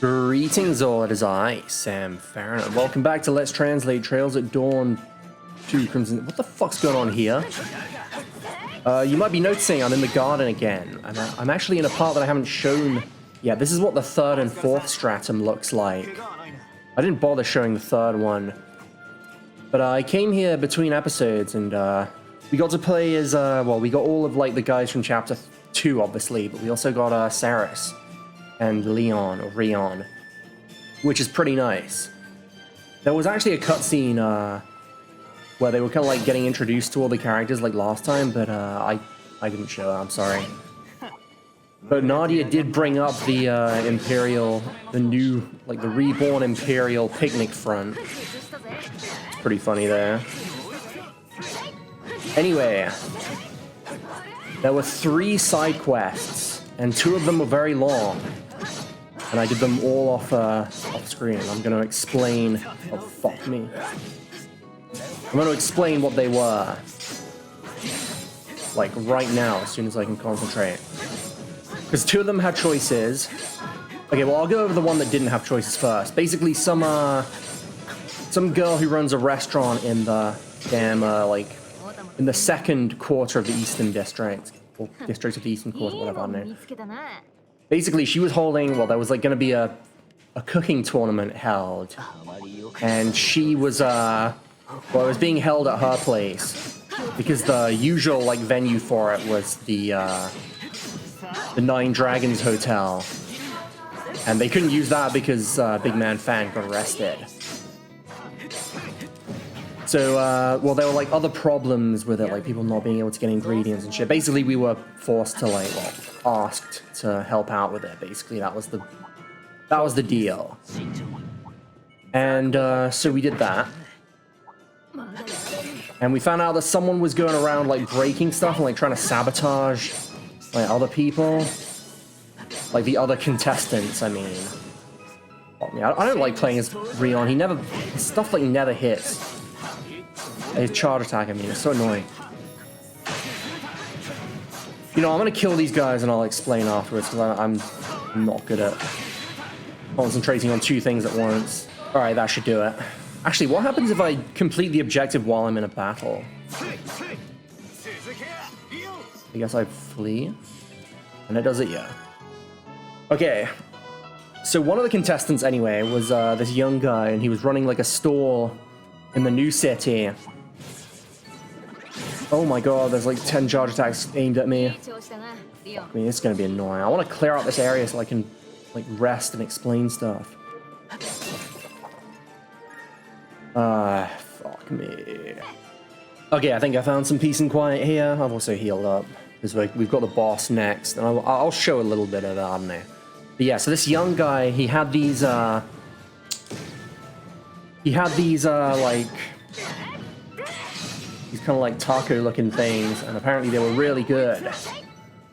Greetings all, it is I, Sam Farron, and welcome back to Let's Translate Trails at Dawn 2 Crimson. What the fuck's going on here? You might be noticing I'm in the garden again, and I'm actually in a part that I haven't shown yet. This is what the third and fourth stratum looks like. I didn't bother showing the third one, but I came here between episodes, and we got to play as, well, we got all of, like, the guys from Chapter 2, obviously, but we also got Saris and Leon, or Rion, which is pretty nice. There was actually a cutscene where they were kind of like getting introduced to all the characters like last time, but I didn't show it, I'm sorry. But Nadia did bring up the Imperial, the new, like the reborn Imperial picnic front. It's pretty funny there. Anyway, there were 3 side quests, and 2 of them were very long. And I did them all off screen. I'm going to explain... Oh, fuck me. I'm going to explain what they were. Like, right now, as soon as I can concentrate. Because 2 of them had choices. Okay, well, I'll go over the one that didn't have choices first. Basically, some girl who runs a restaurant in the damn, like, in the second quarter of the Eastern District. Or District of the Eastern Quarter, whatever I know. Basically, she was holding, well, there was like going to be a cooking tournament held, and she was, well, it was being held at her place, because the usual, like, venue for it was the Nine Dragons Hotel, and they couldn't use that because Big Man Fan got arrested. So, well, there were, like, other problems with it, like people not being able to get ingredients and shit. Basically, we were forced to, like, well, asked to help out with it, basically. That was the deal. And, so we did that. And we found out that someone was going around, like, breaking stuff and, like, trying to sabotage, like, other people. Like, the other contestants, I mean. Fuck me, I don't like playing as Rion. His stuff, like, never hits. His charge attack, I mean, it's so annoying. You know, I'm gonna kill these guys and I'll explain afterwards, because I'm not good at concentrating on 2 things at once. Alright, that should do it. Actually, what happens if I complete the objective while I'm in a battle? I guess I flee? And it does it, yeah. Okay. So one of the contestants, anyway, was this young guy, and he was running, like, a store in the new city. Oh my god, there's like 10 charge attacks aimed at me. Fuck me, it's gonna be annoying. I want to clear out this area so I can, like, rest and explain stuff. Fuck me. Okay, I think I found some peace and quiet here. I've also healed up, because we've got the boss next, and I'll show a little bit of that, I don't know. But yeah, so this young guy, he had these, like... these kind of like taco-looking things, and apparently they were really good.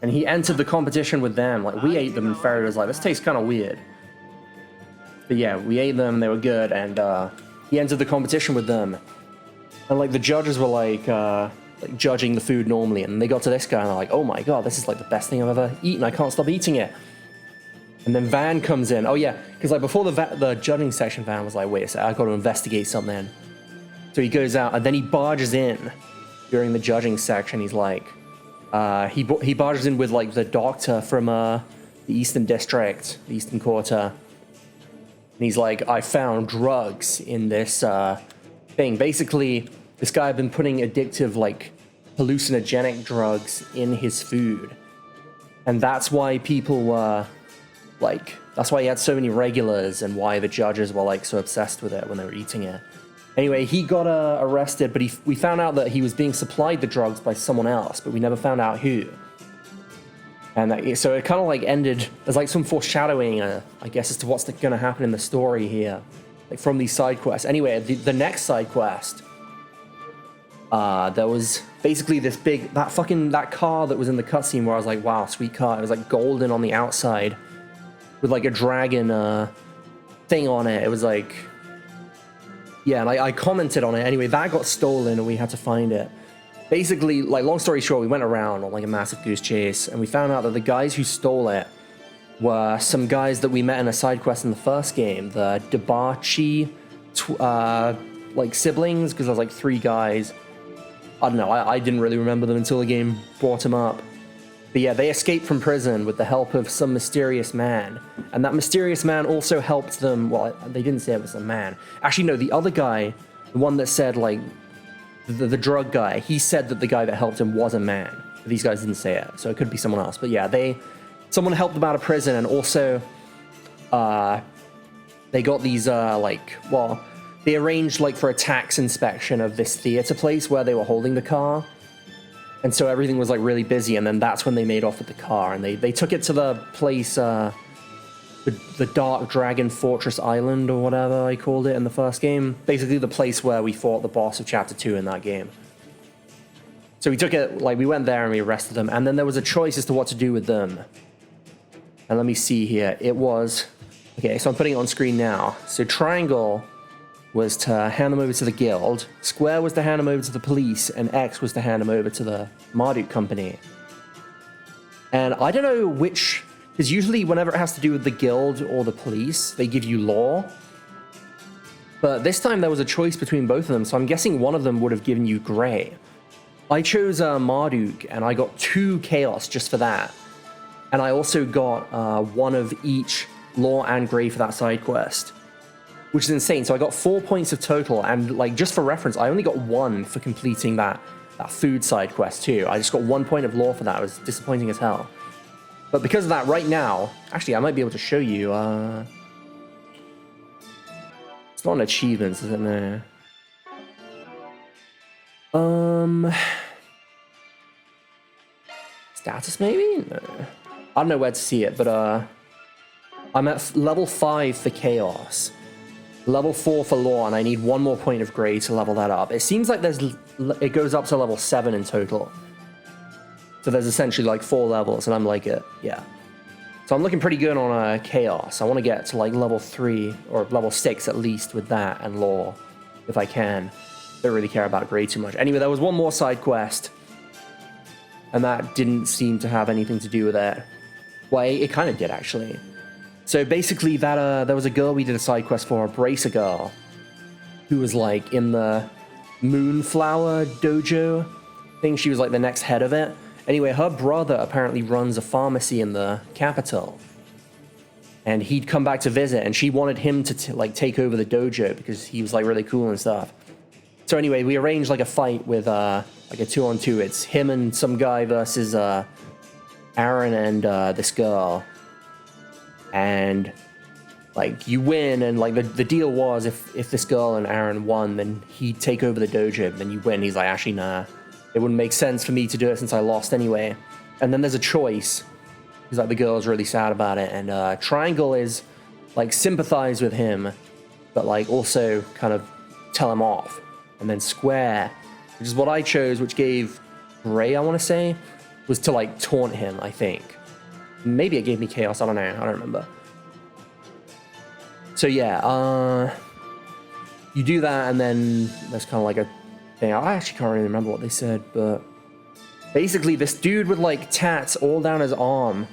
And he entered the competition with them. Like, we ate them, and Farron was like, this tastes kind of weird. But yeah, we ate them, they were good, and he entered the competition with them. And, like, the judges were, like judging the food normally, and they got to this guy, and they're like, oh my god, this is, like, the best thing I've ever eaten, I can't stop eating it. And then Van comes in. Oh yeah, because, like, before the judging section, Van was like, wait a sec, I've got to investigate something. So he goes out, and then he barges in during the judging section. He's like, he barges in with, like, the doctor from the Eastern District, the Eastern Quarter. And he's like, I found drugs in this thing. Basically, this guy had been putting addictive, like, hallucinogenic drugs in his food. And that's why people were, like, that's why he had so many regulars, and why the judges were, like, so obsessed with it when they were eating it. Anyway, he got arrested, but we found out that he was being supplied the drugs by someone else, but we never found out who. And so it kind of, like, ended as, like, some foreshadowing, I guess, as to what's going to happen in the story here, like, from these side quests. Anyway, the next side quest, there was basically this big, that car that was in the cutscene where I was like, wow, sweet car. It was, like, golden on the outside with, like, a dragon thing on it. It was, like... Yeah, and I commented on it. Anyway, that got stolen and we had to find it. Basically, like, long story short, we went around on, like, a massive goose chase, and we found out that the guys who stole it were some guys that we met in a side quest in the first game, the Debachi, like siblings, because there's like 3 guys. I don't know, I didn't really remember them until the game brought them up. But yeah, they escaped from prison with the help of some mysterious man. And that mysterious man also helped them, well, they didn't say it was a man. Actually, no, the other guy, the one that said, like, the drug guy, he said that the guy that helped him was a man. But these guys didn't say it, so it could be someone else. But yeah, someone helped them out of prison, and also, they got these, they arranged, like, for a tax inspection of this theater place where they were holding the car. And so everything was, like, really busy, and then that's when they made off with the car. And they took it to the place, the Dark Dragon Fortress Island, or whatever I called it in the first game. Basically the place where we fought the boss of Chapter 2 in that game. So we took it, like, we went there and we arrested them, and then there was a choice as to what to do with them. And let me see here. It was... Okay, so I'm putting it on screen now. So triangle was to hand them over to the guild, square was to hand them over to the police, and X was to hand them over to the Marduk company. And I don't know which, because usually whenever it has to do with the guild or the police, they give you law. But this time there was a choice between both of them, so I'm guessing one of them would have given you gray. I chose Marduk, and I got 2 chaos just for that. And I also got 1 of each law and gray for that side quest, which is insane. So I got 4 points of total, and like just for reference, I only got 1 for completing that food side quest too. I just got 1 point of law for that. It was disappointing as hell. But because of that, right now, actually, I might be able to show you. It's not an achievements, is it? No. Status maybe? No. I don't know where to see it, but I'm at level 5 for chaos. Level 4 for law, and I need 1 more point of gray to level that up. It seems like it goes up to level 7 in total. So there's essentially like 4 levels, and I'm like yeah. So I'm looking pretty good on chaos. I want to get to like level 3 or level 6 at least with that and law, if I can. Don't really care about gray too much. Anyway, there was 1 more side quest, and that didn't seem to have anything to do with it. Well, it kind of did actually. So basically, there was a girl we did a side quest for, a Bracer girl, who was like in the Moonflower Dojo thing. She was like the next head of it. Anyway, her brother apparently runs a pharmacy in the capital, and he'd come back to visit, and she wanted him to like take over the dojo because he was like really cool and stuff. So anyway, we arranged like a fight with like a 2-on-2. It's him and some guy versus Aaron and this girl. And like you win, and like the deal was if this girl and Aaron won, then he'd take over the dojo, then you win. He's like, actually nah, it wouldn't make sense for me to do it since I lost anyway. And then there's a choice. He's like, the girl's really sad about it, and triangle is like sympathize with him, but like also kind of tell him off. And then square, which is what I chose, which gave gray, I want to say, was to like taunt him, I think. Maybe it gave me chaos, I don't know, I don't remember. So yeah, you do that, and then there's kind of like a thing. I actually can't really remember what they said, but basically this dude with like tats all down his arm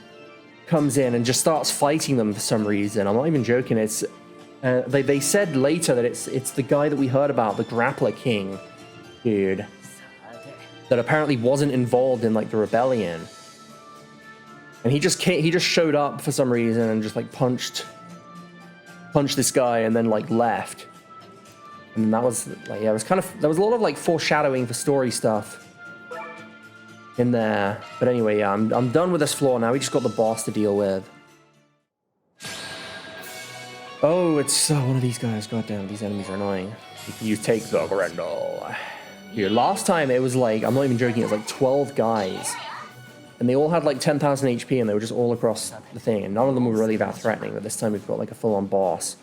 comes in and just starts fighting them for some reason. I'm not even joking. It's they said later that it's the guy that we heard about, the Grappler King dude, that apparently wasn't involved in like the rebellion. And he just showed up for some reason and just like punched this guy and then like left. And that was like, yeah, it was kind of, there was a lot of like foreshadowing for story stuff in there. But anyway, yeah, I'm done with this floor now. We just got the boss to deal with. Oh, it's one of these guys. God damn, these enemies are annoying. You take the Grendel. Dude, last time it was like, I'm not even joking, it was like 12 guys. And they all had like 10,000 HP, and they were just all across the thing. And none of them were really that threatening, but this time we've got like a full-on boss.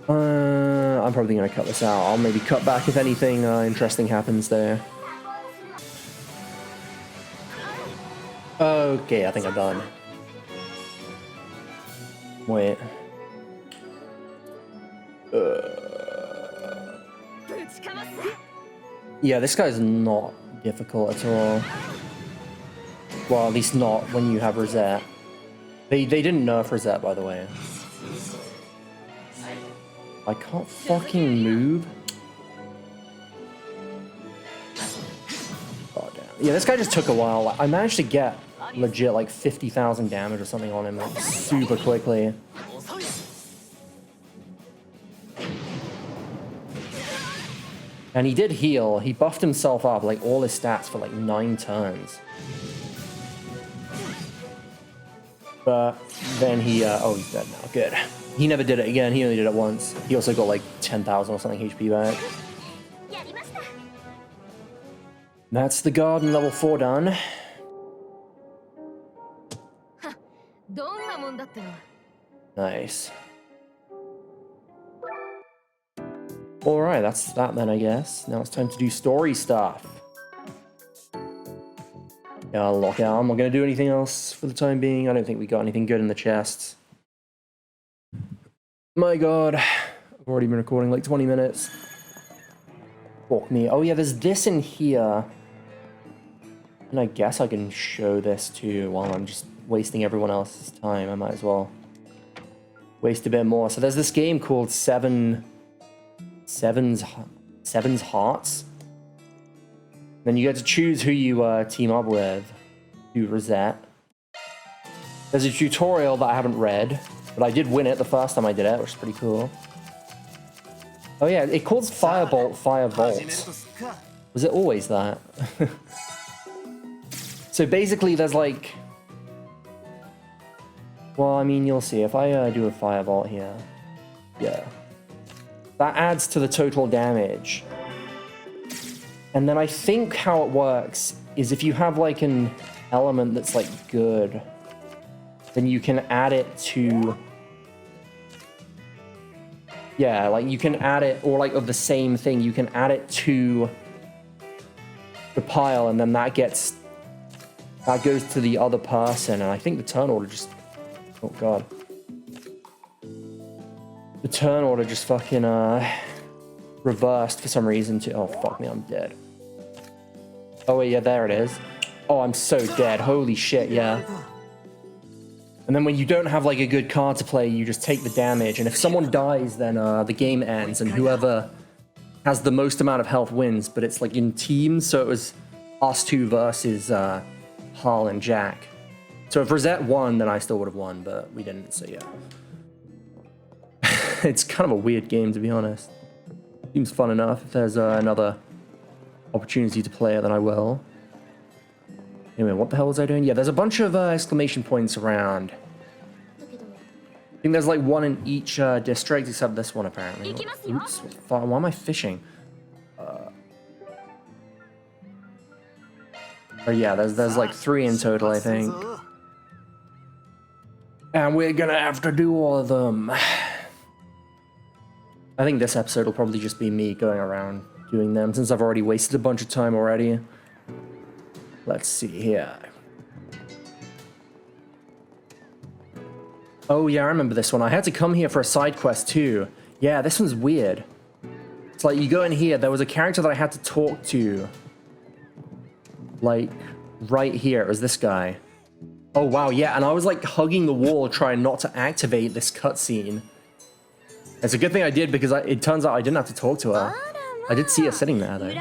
I'm probably going to cut this out. I'll maybe cut back if anything interesting happens there. Okay, I think I'm done. Wait. Yeah, this guy's not difficult at all. Well, at least not when you have Rosette. They didn't nerf Rosette, by the way. I can't fucking move. Oh, damn. Yeah, this guy just took a while. Like, I managed to get legit like 50,000 damage or something on him like super quickly. And he did heal. He buffed himself up, like all his stats for like 9 turns. But then he, oh, he's dead now. Good. He never did it again. He only did it once. He also got like 10,000 or something HP back. That's the garden level 4 done. Nice. Alright, that's that then, I guess. Now it's time to do story stuff. Yeah, I'll lock out. I'm not going to do anything else for the time being. I don't think we got anything good in the chests. My god. I've already been recording like 20 minutes. Fuck me. Oh yeah, there's this in here. And I guess I can show this too while I'm just wasting everyone else's time. I might as well waste a bit more. So there's this game called Seven's Hearts. Then you get to choose who you team up with. Do Rosette. There's a tutorial that I haven't read, but I did win it the first time I did it, which is pretty cool. Oh yeah, it calls Firebolt Firebolt. Was it always that? So basically there's like... Well, I mean, you'll see. If I do a Firebolt here... Yeah. That adds to the total damage. And then I think how it works is if you have like an element that's like good, then you can add it to... Yeah, like you can add it, or like of the same thing, you can add it to the pile, and then that gets... That goes to the other person, and I think the turn order just... Oh god. The turn order just fucking, reversed for some reason to... Oh, fuck me, I'm dead. Oh, wait, yeah, there it is. Oh, I'm so dead. Holy shit, yeah. And then when you don't have, like, a good card to play, you just take the damage. And if someone dies, then the game ends, and whoever has the most amount of health wins. But it's, like, in teams, so it was us two versus Hull and Jack. So if Rosette won, then I still would have won, but we didn't, so yeah. It's kind of a weird game, to be honest. Seems fun enough. If there's another opportunity to play it, then I will. Anyway, what the hell was I doing? Yeah, there's a bunch of exclamation points around. I think there's like one in each district, except this one, apparently. Oops, why am I fishing? Oh yeah, there's like 3 in total, I think. And we're gonna have to do all of them. I think this episode will probably just be me going around doing them, since I've already wasted a bunch of time already. Let's see here. Oh yeah, I remember this one. I had to come here for a side quest too. Yeah, this one's weird. It's like you go in here, there was a character that I had to talk to. Like, right here. It was this guy. Oh wow, yeah, and I was like hugging the wall trying not to activate this cutscene. It's a good thing I did, because it turns out I didn't have to talk to her. I did see her sitting there, though.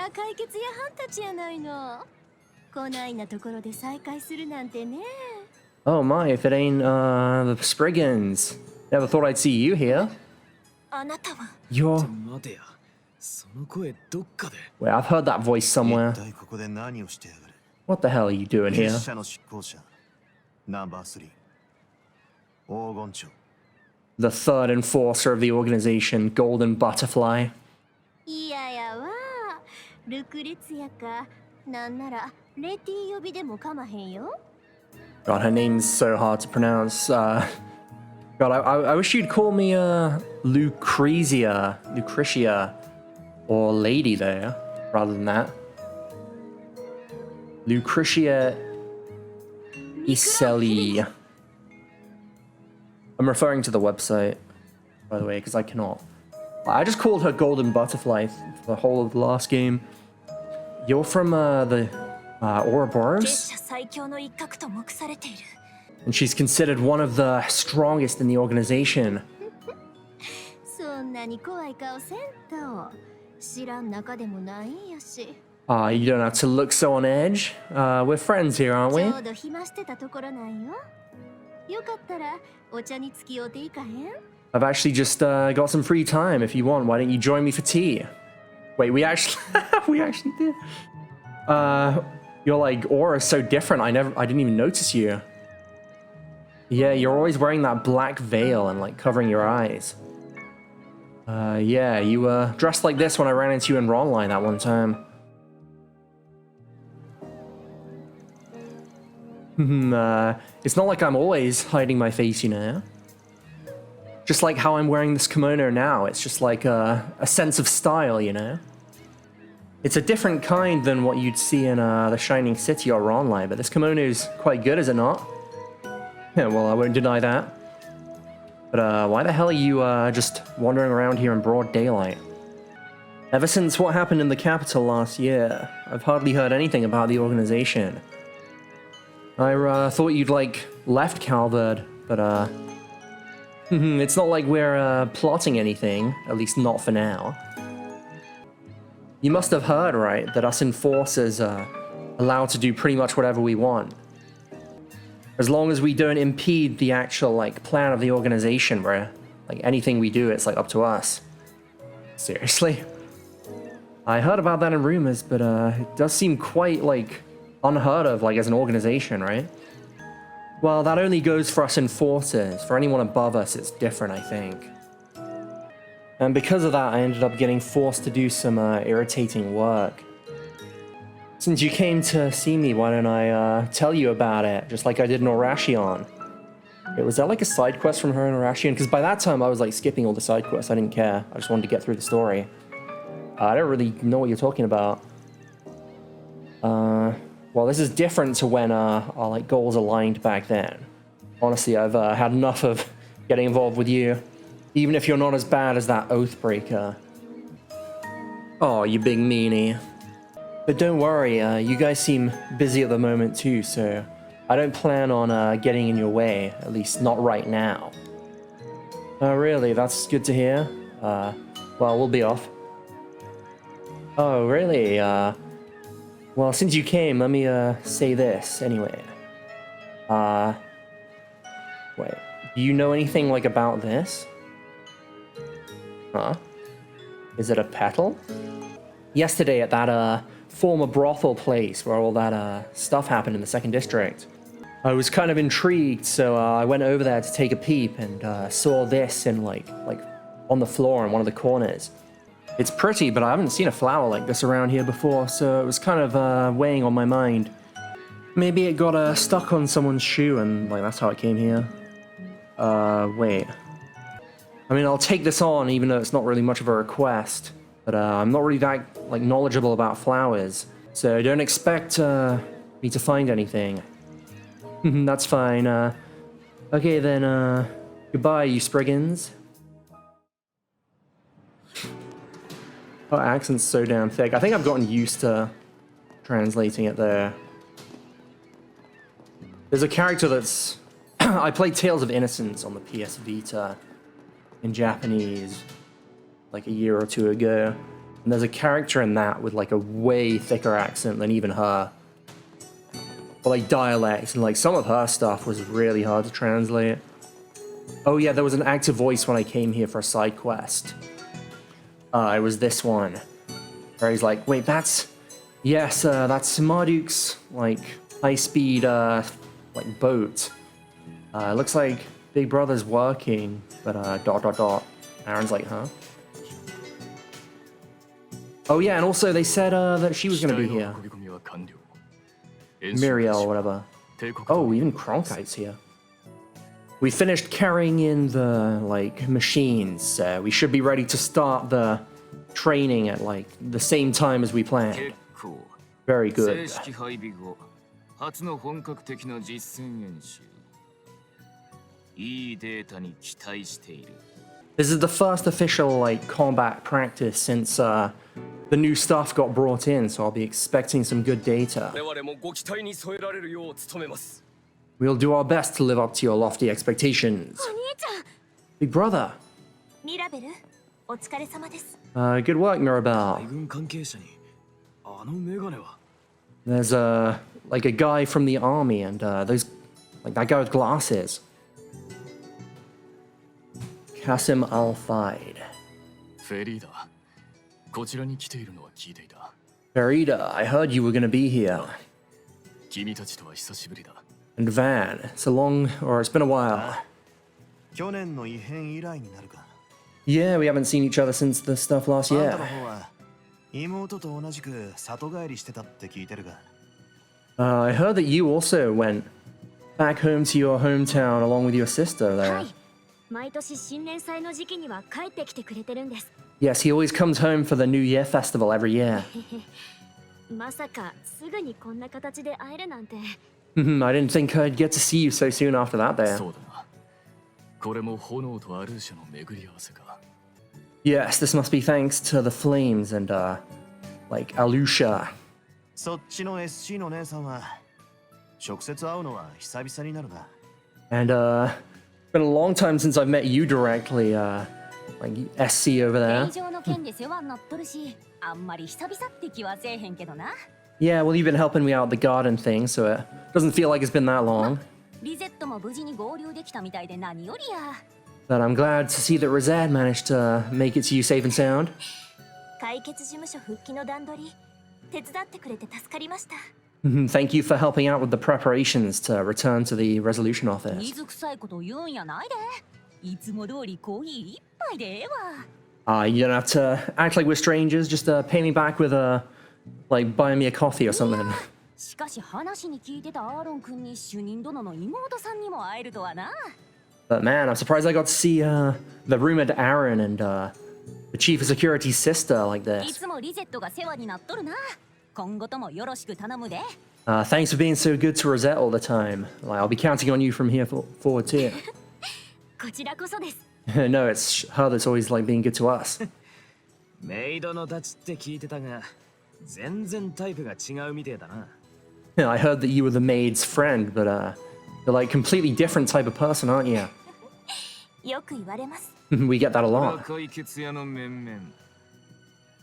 Oh my, if it ain't, the Spriggans. Never thought I'd see you here. You're... Wait, I've heard that voice somewhere. What the hell are you doing here? The third enforcer of the organization, Golden Butterfly. God, her name's so hard to pronounce. God, I wish you'd call me Lucretia, or Lady there, rather than that. Lucretia Iseli. I'm referring to the website, by the way, because I cannot. I just called her Golden Butterfly for the whole of the last game. You're from the Ouroboros? And she's considered one of the strongest in the organization. そんなに怖い顔せんと。知らん中でもないんやし。You don't have to look so on edge. We're friends here, aren't we? ちょうど暇してたところなんよ。よかったらお茶に付き合うていかへん？ I've actually just got some free time. If you want, why don't you join me for tea? Wait, we actually we actually did. Your like aura is so different. I didn't even notice you. Yeah, you're always wearing that black veil and like covering your eyes. Yeah, you were dressed like this when I ran into you in Ronline that one time. It's not like I'm always hiding my face, you know? Just like how I'm wearing this kimono now, it's just like a sense of style, you know? It's a different kind than what you'd see in the Shining City or Ronline, but this kimono is quite good, is it not? Yeah, well, I won't deny that. But why the hell are you just wandering around here in broad daylight? Ever since what happened in the capital last year, I've hardly heard anything about the organization. I thought you'd, like, left Calvert, but it's not like we're plotting anything, at least not for now. You must have heard, right, that us enforcers are allowed to do pretty much whatever we want. As long as we don't impede the actual, like, plan of the organization, where, like, anything we do, it's, like, up to us. Seriously? I heard about that in rumors, but it does seem quite, like, unheard of, like, as an organization, right? Well, that only goes for us enforcers. For anyone above us, it's different, I think. And because of that, I ended up getting forced to do some irritating work. Since you came to see me, why don't I tell you about it, just like I did in Orashion. Was that like a side quest from her in Orashion? Because by that time, I was like skipping all the side quests. I didn't care. I just wanted to get through the story. I don't really know what you're talking about. Well, this is different to when our like goals aligned back then. Honestly, I've had enough of getting involved with you, even if you're not as bad as that Oathbreaker. Oh, you big meanie. But don't worry, you guys seem busy at the moment too, so I don't plan on getting in your way, at least not right now. Oh, really? That's good to hear. Well, we'll be off. Oh, really? Well, since you came, let me say this anyway. Wait, do you know anything like about this? Huh? Is it a petal? Yesterday at that former brothel place where all that stuff happened in the 2nd district, I was kind of intrigued, so I went over there to take a peep and saw this in like on the floor in one of the corners. It's pretty, but I haven't seen a flower like this around here before, so it was kind of weighing on my mind. Maybe it got stuck on someone's shoe and like that's how it came here. Wait. I mean, I'll take this on even though it's not really much of a request, but I'm not really that like knowledgeable about flowers, so don't expect me to find anything. That's fine. Okay then, goodbye, you Spriggans. Her accent's so damn thick. I think I've gotten used to translating it there. There's a character that's... I played Tales of Innocence on the PS Vita in Japanese like a year or two ago. And there's a character in that with like a way thicker accent than even her. Or like dialects, and like some of her stuff was really hard to translate. Oh yeah, there was an active voice when I came here for a side quest. It was this one, where he's like, wait, that's... Yes, that's Marduk's, like, high-speed, like, boat. It looks like Big Brother's working, but, ... Aaron's like, huh? Oh yeah, and also they said, that she was gonna be here. Muriel or whatever. Oh, even Cronkite's here. We finished carrying in the, like, machines, so we should be ready to start the training at, like, the same time as we planned. Very good. This is the first official, like, combat practice since, the new stuff got brought in, so I'll be expecting some good data. We'll do our best to live up to your lofty expectations. お兄ちゃん Big brother. ミラベルお疲れ様です Good work, Mirabelle. 軍関係者にあのメガネは There's like a guy from the army and those like that guy with glasses. Qasim Al-Faid. フェリーダこちらに来ているのは聞いていた Farida, I heard you were gonna be here. 君たちとは久しぶりだ And Van, it's a long, or it's been a while. 去年の異変以来になるか。 Yeah, we haven't seen each other since the stuff last あんたの year. 方は妹と同じく里帰りしてたって聞いてるが。I heard that you also went back home to your hometown along with your sister は there. い毎年新年祭の時期には帰ってきてくれてるんです Yes, he always comes home for the New Year festival every year. まさかすぐにこんな形で会えるなんて I didn't think I'd get to see you so soon after that there. そうだなこれも炎とアルーシャの巡り合わせか Yes, this must be thanks to the flames and like Alusha. そっちの SC の姉さんは直接会うのは久々になるな。 And it's been a long time since I've met you directly, like SC over 令 there. 状の件で世話になっとるし、あんまり久々って気はせえへんけどな。 Yeah, well, you've been helping me out with the garden thing, so it doesn't feel like it's been that long. リゼットも無事に合流できたみたいで何よりや。 But I'm glad to see that Rosette managed to make it to you safe and sound. 解決事務所復帰の段取り手伝ってくれて助かりました Thank you for helping out with the preparations to return to the resolution office. 水臭いこと言うんやないで。いつも通りコーヒー一杯でええわ。 You don't have to act like we're strangers, just pay me back with like buying me a coffee or something. しかし話に聞いてたアーロン君に主任殿の妹さんにも会えるとはな。 But man, I'm surprised I got to see the rumored Aaron and the chief of security's sister like い this. つもリゼットが世話になっとるな。今後ともよろしく頼むで。 Thanks for being so good to Rosette all the time. Like, I'll be counting on you from here forward too. こちらこそです No, it's her that's always like being good to us. メイドのたちって聞いてたが全然タイプが違うみてえだな I heard that you were the maid's friend, but you're like completely different type of person, aren't you? よく言われます We get that a lot. 赤い血屋の面々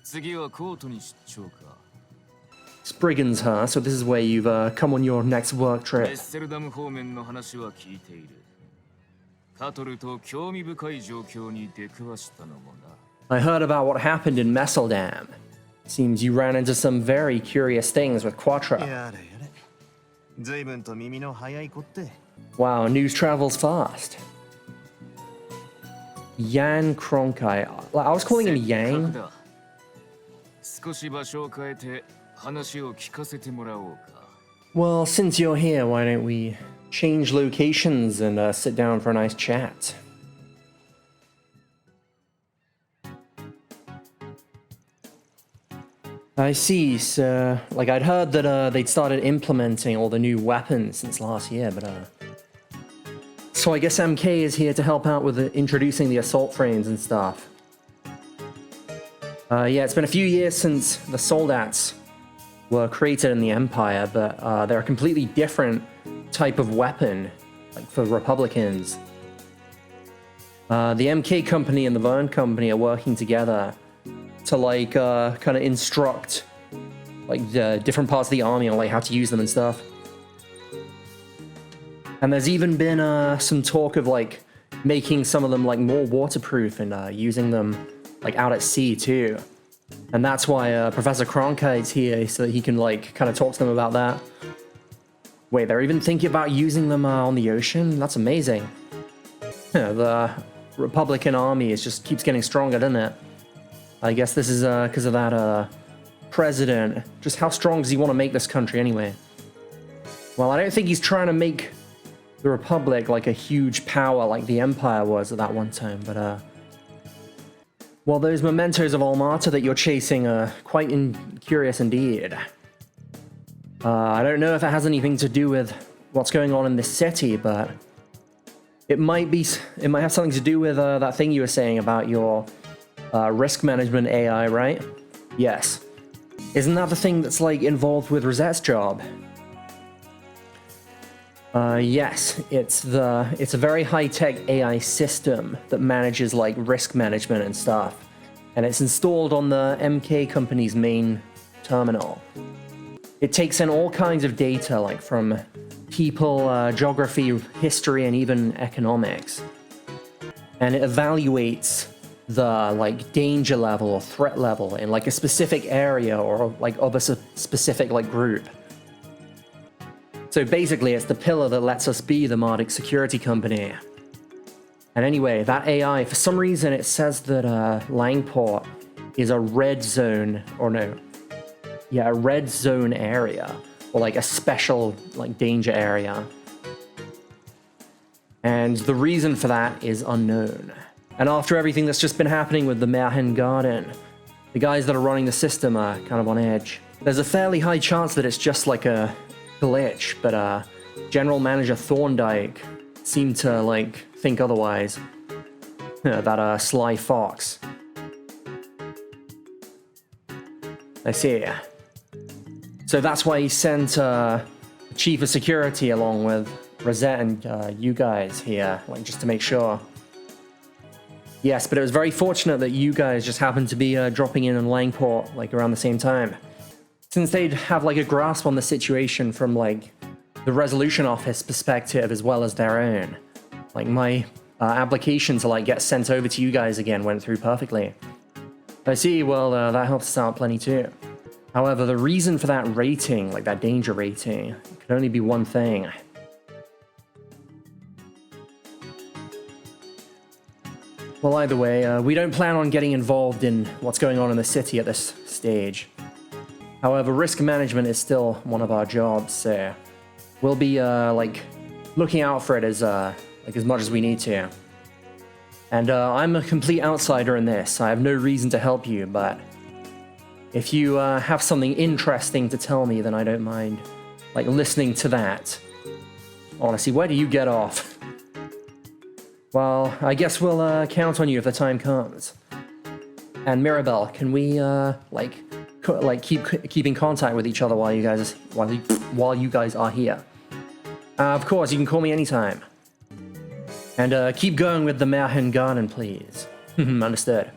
次はコートに出張か Spriggans, huh? So this is where you've come on your next work ベ trip. ッセルダム方面の話は聞いているカトルと興味深い状況に出くわしたのもな I heard about what happened in Messeldam. Seems you ran into some very curious things with Quattro. やれやれ。随分と耳の早い子って。 Wow, news travels fast. Yan Kronkai. I was calling him せっか Yang. くだ少し場所を変えて話を聞かせてもらおうか Well, since you're here, why don't we change locations and sit down for a nice chat? I see, so like I'd heard that they'd started implementing all the new weapons since last year, but so I guess MK is here to help out with introducing the assault frames and stuff. Yeah, it's been a few years since the soldats were created in the Empire, but they're a completely different type of weapon, like for Republicans. The MK company and the Vern company are working together to like kind of instruct like the different parts of the army on like how to use them and stuff. And there's even been some talk of like making some of them like more waterproof and using them like out at sea too. And that's why Professor Cronkite's here so that he can like kind of talk to them about that. Wait, they're even thinking about using them on the ocean? That's amazing. The Republican army just keeps getting stronger, doesn't it? I guess this is because of that president. Just how strong does he want to make this country anyway? Well, I don't think he's trying to make the Republic like a huge power like the Empire was at that one time, but well, those mementos of Almata that you're chasing are quite curious indeed. I don't know if it has anything to do with what's going on in this city, but it might have something to do with that thing you were saying about your risk management AI, right? Yes. Isn't that the thing that's like involved with Rosette's job? Yes, it's a very high-tech AI system that manages like risk management and stuff, and it's installed on the MK company's main terminal. It takes in all kinds of data, like from people, geography, history, and even economics, and it evaluates the like danger level or threat level in like a specific area or like of a specific like group. So basically, it's the pillar that lets us be the Mardic security company. And anyway, that AI, for some reason, it says that Langport is a red zone, or no, yeah, a red zone area, or like a special like danger area. And the reason for that is unknown. And after everything that's just been happening with the Merhen Garden, the guys that are running the system are kind of on edge. There's a fairly high chance that it's just like a glitch, but General Manager Thorndyke seemed to like think otherwise. That sly fox. I see. So that's why he sent the Chief of Security along with Rosette and you guys here, like just to make sure. Yes, but it was very fortunate that you guys just happened to be dropping in Langport like around the same time, since they'd have like a grasp on the situation from like the resolution office perspective as well as their own. Like my application to like get sent over to you guys again went through perfectly. I see. Well, that helps us out plenty too. However, the reason for that rating, like that danger rating, could only be one thing. Well, either way, we don't plan on getting involved in what's going on in the city at this stage. However, risk management is still one of our jobs, so we'll be like looking out for it as much as we need to. And I'm a complete outsider in this. I have no reason to help you, but if you have something interesting to tell me, then I don't mind like listening to that. Honestly, where do you get off? Well, I guess we'll count on you if the time comes. And Mirabelle, can we keep in contact with each other while you guys are here? Of course, you can call me anytime. And keep going with the Merhen Garden, please. Understood.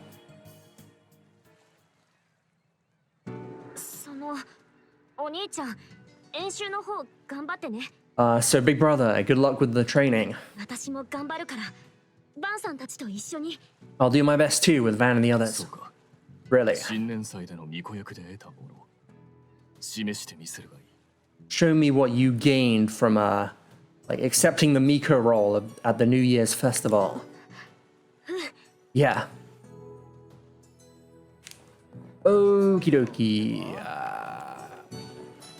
お兄ちゃん、演習の方頑張ってね。So big brother, good luck with the training. 私も頑張るから、バンさんたちと一緒に。I'll do my best too with Van and the others. Really? 新年祭での巫女役で得たものを示してみせるがいい。 Show me what you gained from like accepting the Miko role at the New Year's festival. Yeah. Okie dokie.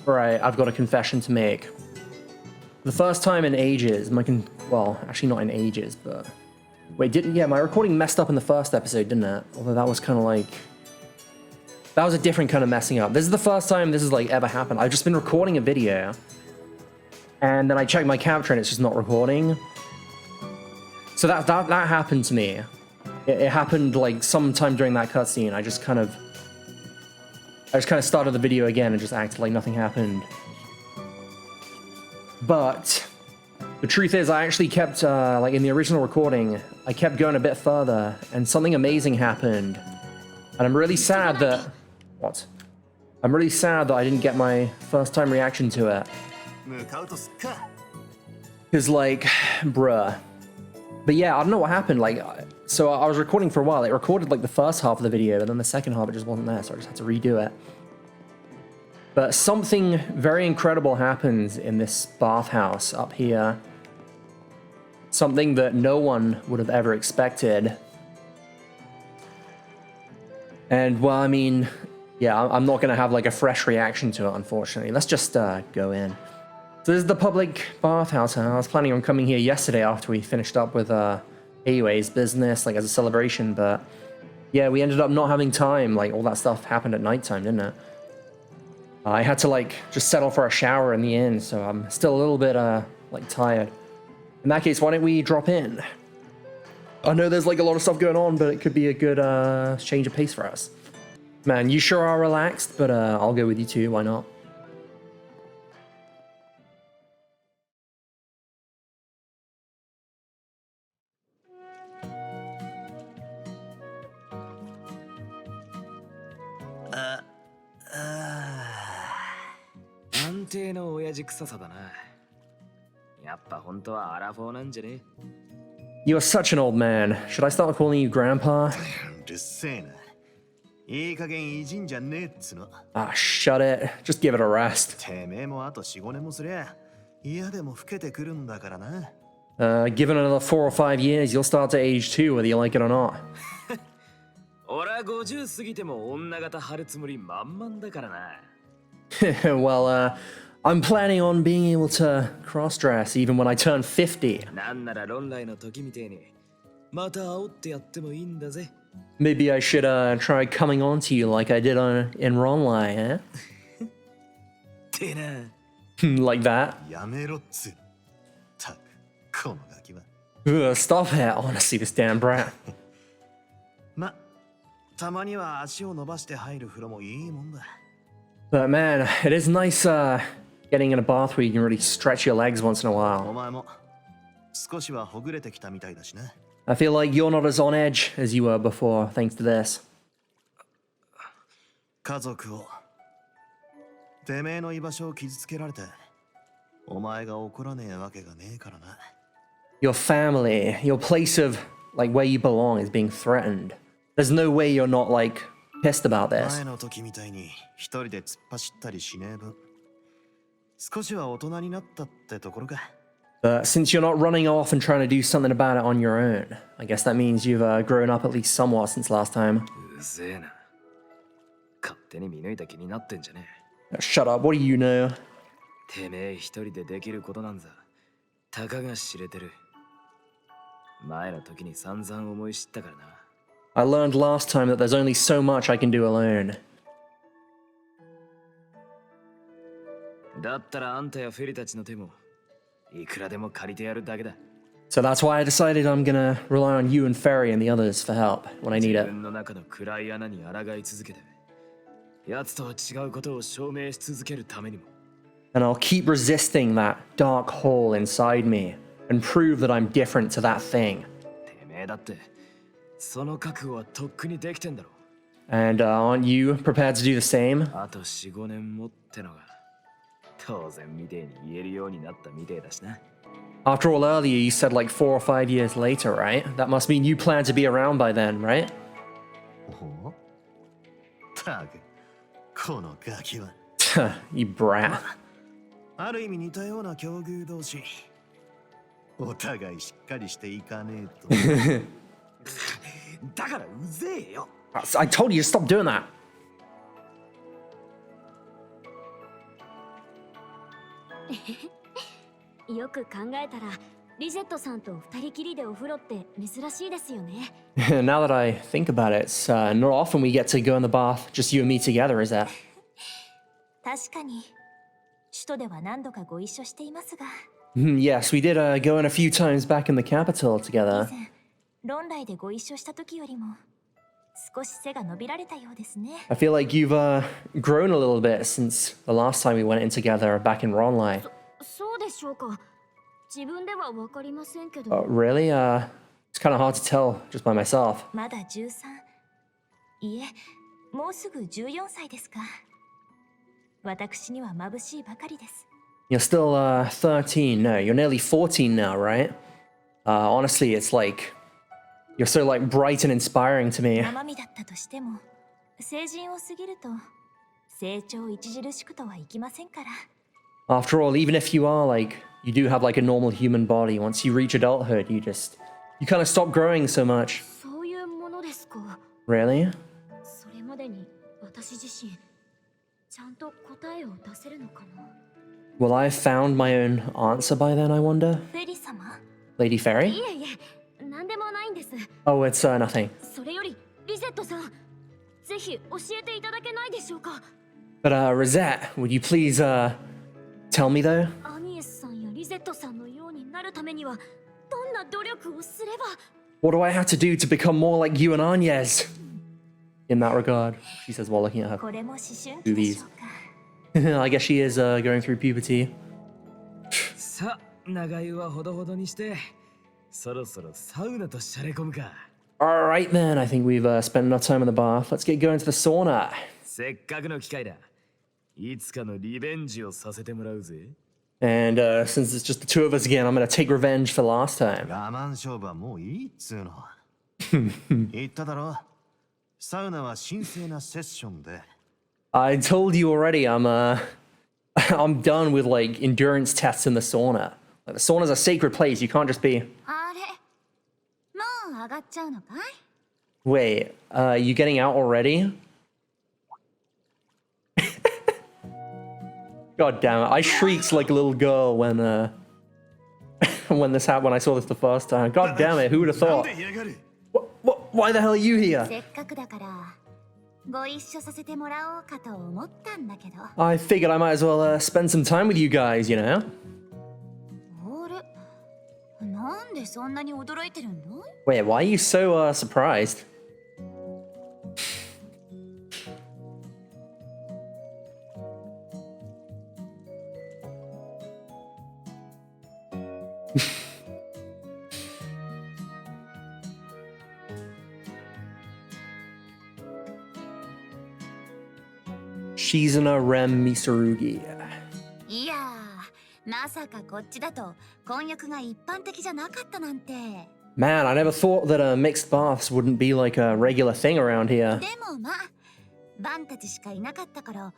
Right, I've got a confession to make. For the first time in ages, well, actually not in ages, but wait, my recording messed up in the first episode, didn't it? Although that was kind of like, that was a different kind of messing up. This is the first time this has like ever happened. I've just been recording a video, and then I checked my capture and it's just not recording. So that happened to me. It happened like sometime during that cutscene. I just kind of started the video again and just acted like nothing happened. But the truth is, I actually kept, like in the original recording, I kept going a bit further, and something amazing happened. And I'm really sad that... What? I'm really sad that I didn't get my first time reaction to it. Because, like, bruh. But yeah, I don't know what happened, like... So I was recording for a while. It recorded, like, the first half of the video, and then the second half, it just wasn't there, so I just had to redo it. But something very incredible happens in this bathhouse up here. Something that no one would have ever expected. And, well, I mean, yeah, I'm not going to have, like, a fresh reaction to it, unfortunately. Let's just go in. So this is the public bathhouse. I was planning on coming here yesterday after we finished up with AUA's business, like, as a celebration, but yeah, we ended up not having time. Like, all that stuff happened at nighttime, didn't it? I had to, like, just settle for a shower in the inn, so I'm still a little bit, like, tired. In that case, why don't we drop in? I know there's, like, a lot of stuff going on, but it could be a good, change of pace for us. Man, you sure are relaxed, but, I'll go with you too, why not? 安定の親父臭さだな。やっぱ本当はアラフォーなんじゃね？ You are such an old man. Should I start calling you Grandpa? うるせえな。いい加減いじんじゃねえっつの。Ah, shut it. Just give it a rest. てめえもあと4、5年もすりゃ嫌でも老けてくるんだからな。Given another 4 or 5 years, you'll start to age too, whether you like it or not. 俺は50過ぎても女型張るつもり満々だからな。Well, I'm planning on being able to cross-dress even when I turn 50. なんなら論来の時みてえにまた煽ってやってもいいんだぜ。 Maybe I should try coming on to you like I did in Ronlai, eh? てな。Like that? やめろっつ。たく、このガキは。Ugh, stop it. Honestly, this damn brat. ま、たまには足を伸ばして入る風呂もいいもんだ。But man, it is nice getting in a bath where you can really stretch your legs once in a お while. 前も少しはほぐれてきたみたいだしな。I feel like you're not as on edge as you were before, thanks to this. 家族を、てめえの居場所を傷つけられて、お前が怒らねえわけがねえからな。Your family, your place of like where you belong is being threatened. There's no way you're not like pissed about this. 前の時みたいに一人で突っ走ったりしねえ分、少しは大人になったってところか。But since you're not running off and trying to do something about it on your own, I guess that means you've grown up at least somewhat since last time. うぜえな。勝手に見抜いた気になってんじゃねえ。 Shut up, what do you know? てめえ一人でできることなんざたかが知れてる。前の時に散々思い知ったからな。 I learned last time that there's only so much I can do alone. だったらあんたやフェリたちの手もいくらでも借りてやるだけだ。 So that's why I decided I'm gonna rely on you and Ferry and the others for help when I need 自 it. 分の中の暗い穴に抗い続けて、奴とは違うことを証明し続けるためにも。 And I'll keep resisting that dark hole inside me and prove that I'm different to that thing. てめえだってその覚悟はとっくにできてんだろ。 And aren't you prepared to do the same? あと4、5年もってのが当然みてえに言えるようになったみてえだしな。 After all, earlier you said like 4 or 5 years later, right? That must mean you plan to be around by then, right? おたく、このガキは。You brat. ある意味似たような境遇同士。お互いしっかりしていかねえと。だからうぜえよ。 I told you to stop doing that. よく考えたらリゼットさんと二人きりでお風呂って珍しいですよね。 Now that I think about it, it's not often we get to go in the bath, just you and me together, is that? 確かに首都では何度かご一緒していますが、 Yes, we did go in a few times back in the capital 以 together. 前論来でご一緒した時よりも少し背が伸びられたようですね。 I feel like you've grown a little bit since the last time we went in together back in Ronlai. そうでしょうか。自分ではわかりませんけど。 Really? It's kind of hard to tell just by myself. まだ13。いえ、もうすぐ14歳ですか。私には眩しいばかりです。 You're still 13. No, you're nearly 14 now, right? Honestly, it's like you're so like bright and inspiring to me. 生身だったとしても、成人を過ぎると成長著しくとはいきませんから。 After all, even if you are like you do have like a normal human body, once you reach adulthood, you kind of stop growing so much. そういうものですか。 Really? それまでに私自身ちゃんと答えを出せるのかな。 Will I have found my own answer by then, I wonder? フェリ様。 Lady い Fairy? えいえ、なんでもないんです。 Oh, it's nothing. それよりリゼットさん、ぜひ教えていただけないでしょうか。 But Rosette, would you please tell me though? アニエスさんやリゼットさんのようになるためにはどんな努力をすれば。 What do I have to do to become more like you and Agnes? In that regard, she says while looking at her これも思春期でしょうか。 I guess she is going through puberty. さあ長湯はほどほどにしてそろそろサウナとしゃれ込むか。Alright then, I think we've spent enough time in the bath. Let's get going to the sauna. せっかくの機会だ。いつかのリベンジをさせてもらうぜ。And since it's just the two of us again, I'm gonna take revenge for last time. 我慢勝負はもういいっつうの。言っただろ。サウナは神聖なセッションで。I told you already, I'm done with like endurance tests in the sauna. Like, the sauna's a sacred place. You can't just be. あれもう上がっちゃうのかい Wait, you getting out already? God damn it! I shrieked like a little girl when when this happened. When I saw this the first time. God damn it! Who would have thought? Why the hell are you here? せっかくだからご一緒させてもらおうかと思ったんだけど。I figured I might as well spend some time with you guys, you know? あれなんでそんなに驚いてるの Wait, why are you so surprised? Shizuna Rem Misurugi. いやー、まさかこっちだと婚約が一般的じゃなかったなんて。 Man, I never thought that mixed baths wouldn't be like a regular thing around here. でもまあ、バンたちしかいなかったから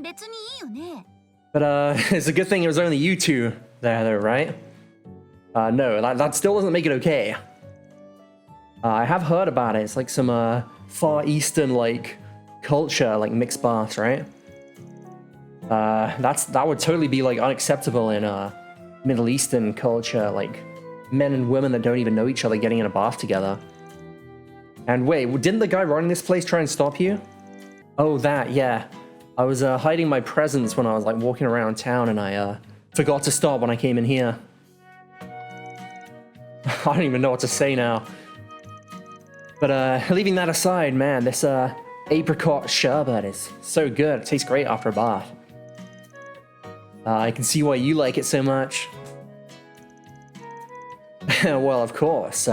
別にいいよね。But it's a good thing it was only you two there, though, right? No, that still doesn't make it okay. I have heard about it. It's like some Far Eastern like culture, like mixed baths, right? That would totally be like unacceptable in Middle Eastern culture, like men and women that don't even know each other getting in a bath together. And wait, didn't the guy running this place try and stop you? Oh, that, yeah. I was hiding my presents when I was like walking around town, and I forgot to stop when I came in here. I don't even know what to say now. But leaving that aside, man, this apricot sherbet is so good. It tastes great after a bath. I can see why you like it so much. Well, of course,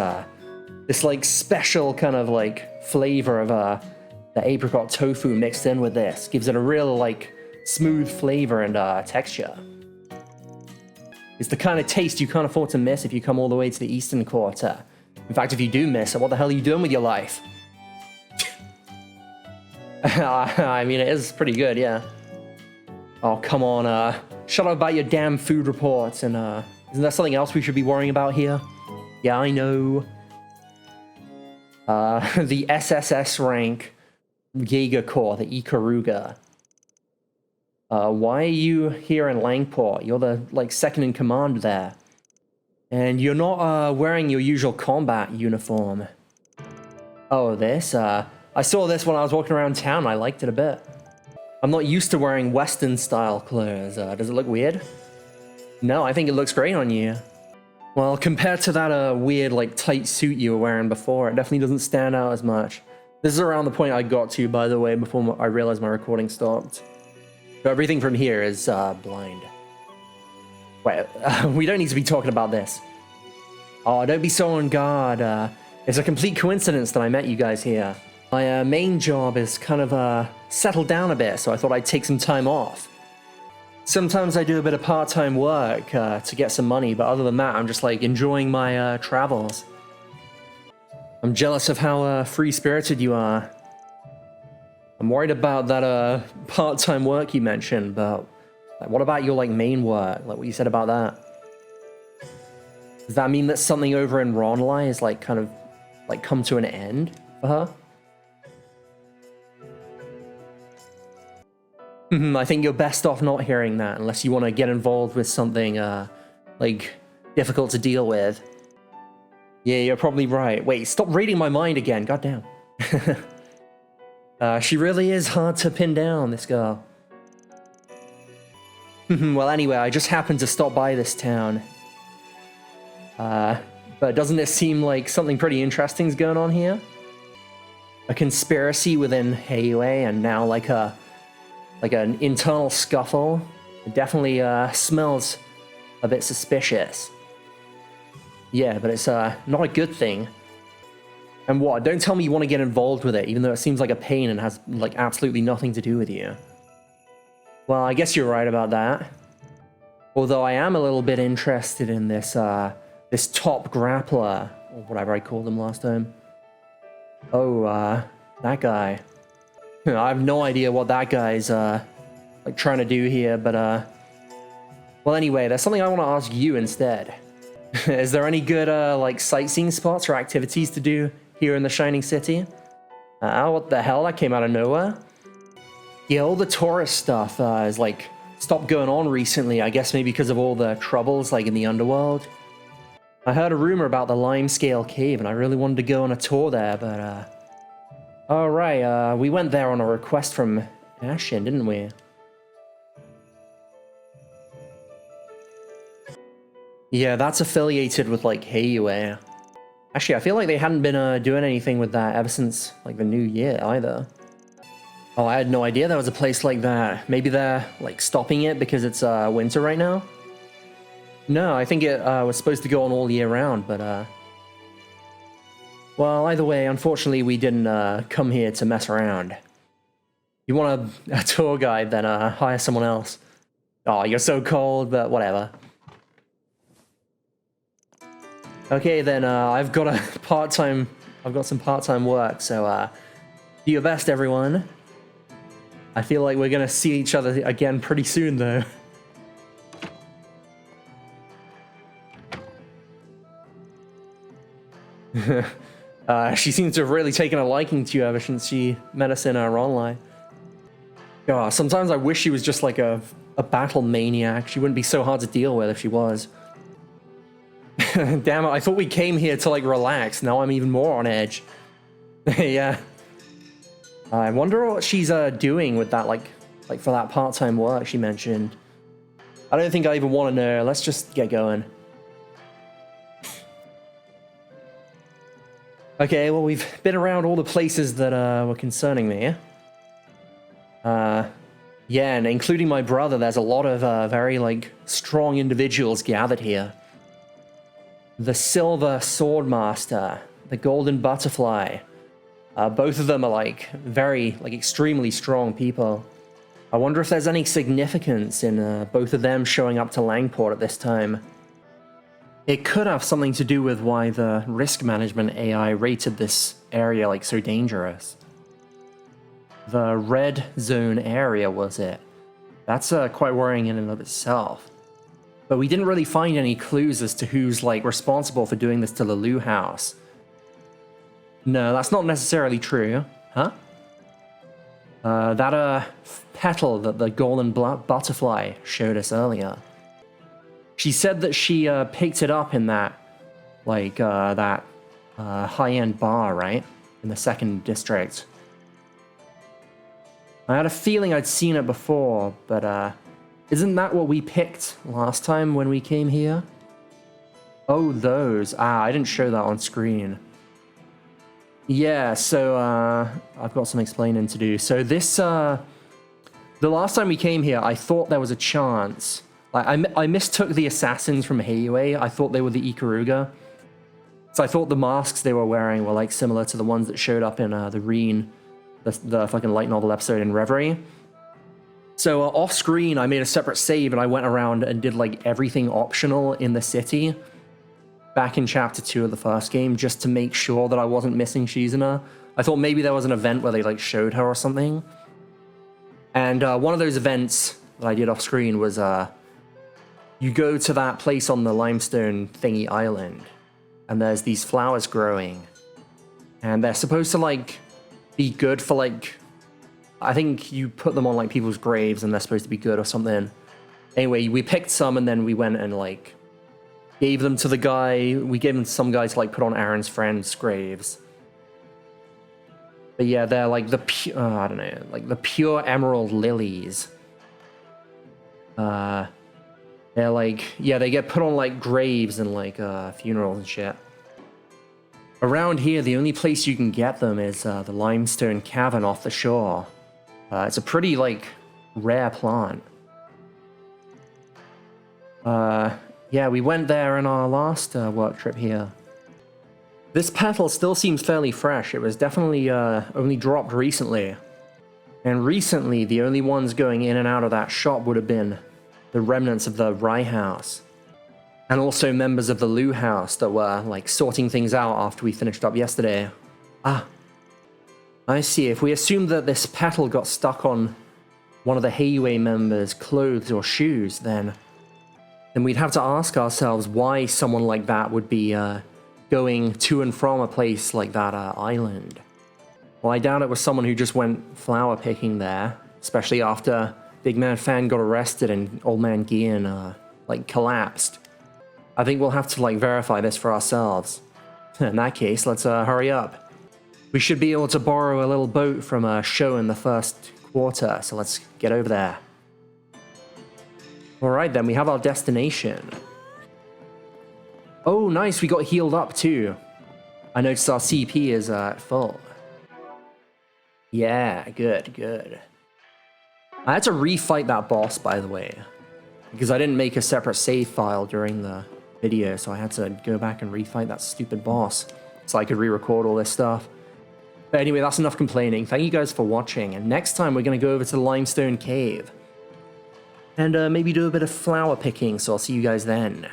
this like special kind of like flavor of the apricot tofu mixed in with this gives it a real like smooth flavor and texture. It's the kind of taste you can't afford to miss if you come all the way to the Eastern Quarter. In fact, if you do miss it, what the hell are you doing with your life? I mean, it is pretty good, yeah. Oh, come on, shut up about your damn food reports, and isn't there something else we should be worrying about here? Yeah, I know. The SSS rank Jaeger Corps, the Ikaruga. Why are you here in Langport? You're the, like, second in command there. And you're not, wearing your usual combat uniform. Oh, this? I saw this when I was walking around town. I liked it a bit. I'm not used to wearing Western-style clothes. Does it look weird? No, I think it looks great on you. Well, compared to that, weird, like, tight suit you were wearing before, it definitely doesn't stand out as much. This is around the point I got to, by the way, before I realized my recording stopped. So everything from here is, blind. Wait, we don't need to be talking about this. Oh, don't be so on guard. It's a complete coincidence that I met you guys here. My main job is kind of settled down a bit, so I thought I'd take some time off. Sometimes I do a bit of part-time work to get some money, but other than that, I'm just like enjoying my travels. I'm jealous of how free-spirited you are. I'm worried about that part-time work you mentioned, but like, what about your like main work? Like what you said about that? Does that mean that something over in Ronlai is like kind of like come to an end for her? I think you're best off not hearing that unless you want to get involved with something like difficult to deal with. Yeah, you're probably right. Wait, stop reading my mind again. Goddamn. She really is hard to pin down, this girl. Well, anyway, I just happened to stop by this town. But doesn't it seem like something pretty interesting's going on here? A conspiracy within Heiyue, and now like an internal scuffle. It definitely smells a bit suspicious. Yeah, but it's not a good thing. And what? Don't tell me you want to get involved with it, even though it seems like a pain and has, like, absolutely nothing to do with you. Well, I guess you're right about that. Although I am a little bit interested in this, this top grappler, or whatever I called him last time. Oh, that guy. I have no idea what that guy's, like, trying to do here, but, well, anyway, there's something I want to ask you instead. Is there any good, like, sightseeing spots or activities to do here in the Shining City? What the hell? That came out of nowhere? Yeah, all the tourist stuff is, like, stopped going on recently, I guess maybe because of all the troubles, like, in the underworld. I heard a rumor about the Limescale Cave, and I really wanted to go on a tour there, but, alright, we went there on a request from Ashin, didn't we? Yeah, that's affiliated with, like, Heiyue. Actually, I feel like they hadn't been doing anything with that ever since, like, the new year, either. Oh, I had no idea there was a place like that. Maybe they're, like, stopping it because it's winter right now? No, I think it was supposed to go on all year round, but, well, either way, unfortunately, we didn't come here to mess around. You want a tour guide, then hire someone else. Oh, you're so cold, but whatever. Okay, then, I've got some part-time work, so, do your best, everyone. I feel like we're gonna see each other again pretty soon, though. She seems to have really taken a liking to you ever since she met us in our online. God, sometimes I wish she was just like a battle maniac. She wouldn't be so hard to deal with if she was. Damn it, I thought we came here to, like, relax. Now I'm even more on edge. Yeah. I wonder what she's doing with that, like for that part-time work she mentioned. I don't think I even want to know. Let's just get going. Okay, well, we've been around all the places that were concerning me. Yeah, and including my brother, there's a lot of very, like, strong individuals gathered here. The Silver Swordmaster, the Golden Butterfly. Both of them are, like, very, like, extremely strong people. I wonder if there's any significance in both of them showing up to Langport at this time. It could have something to do with why the risk management AI rated this area, like, so dangerous. The red zone area, was it? That's quite worrying in and of itself. But we didn't really find any clues as to who's, like, responsible for doing this to the Lu house. No, that's not necessarily true. Huh? That petal that the Golden Butterfly showed us earlier. She said that she picked it up in that, like, that high-end bar, right? In the 2nd district. I had a feeling I'd seen it before, but, isn't that what we picked last time when we came here? Oh, those. I didn't show that on screen. Yeah, so, I've got some explaining to do. So this, the last time we came here, I thought there was a chance. Like, I mistook the assassins from Heiyue. I thought they were the Ikaruga. So I thought the masks they were wearing were, like, similar to the ones that showed up in, the Reen, the fucking light novel episode in Reverie. So, off screen, I made a separate save, and I went around and did, like, everything optional in the city. Back in Chapter 2 of the first game, just to make sure that I wasn't missing Shizuna. I thought maybe there was an event where they, like, showed her or something. And one of those events that I did off screen was, you go to that place on the limestone thingy island, and there's these flowers growing. And they're supposed to, like, be good for, like, I think you put them on, like, people's graves and they're supposed to be good or something. Anyway, we picked some and then we went and, like, gave them to the guy. We gave them to some guy to, like, put on Aaron's friends' graves. But yeah, they're, like, the I don't know, like, the pure emerald lilies. They're, like, yeah, they get put on, like, graves and, like, funerals and shit. Around here, the only place you can get them is the limestone cavern off the shore. It's a pretty, like, rare plant. Yeah, we went there in our last work trip here. This petal still seems fairly fresh. It was definitely only dropped recently. And recently, the only ones going in and out of that shop would have been the remnants of the Rye House. And also members of the Lou House that were, like, sorting things out after we finished up yesterday. Ah, I see. If we assume that this petal got stuck on one of the Heiyue members' clothes or shoes, then we'd have to ask ourselves why someone like that would be going to and from a place like that island. Well, I doubt it was someone who just went flower picking there, especially after Big Man Fan got arrested and Old Man Gian, like, collapsed. I think we'll have to, like, verify this for ourselves. In that case, let's hurry up. We should be able to borrow a little boat from a show in the first quarter, so let's get over there. Alright then, we have our destination. Oh, nice, we got healed up too. I noticed our CP is full. Yeah, good, good. I had to refight that boss, by the way, because I didn't make a separate save file during the video, so I had to go back and refight that stupid boss so I could re-record all this stuff. But anyway, that's enough complaining. Thank you guys for watching, and next time we're going to go over to the Limestone Cave and maybe do a bit of flower picking, so I'll see you guys then.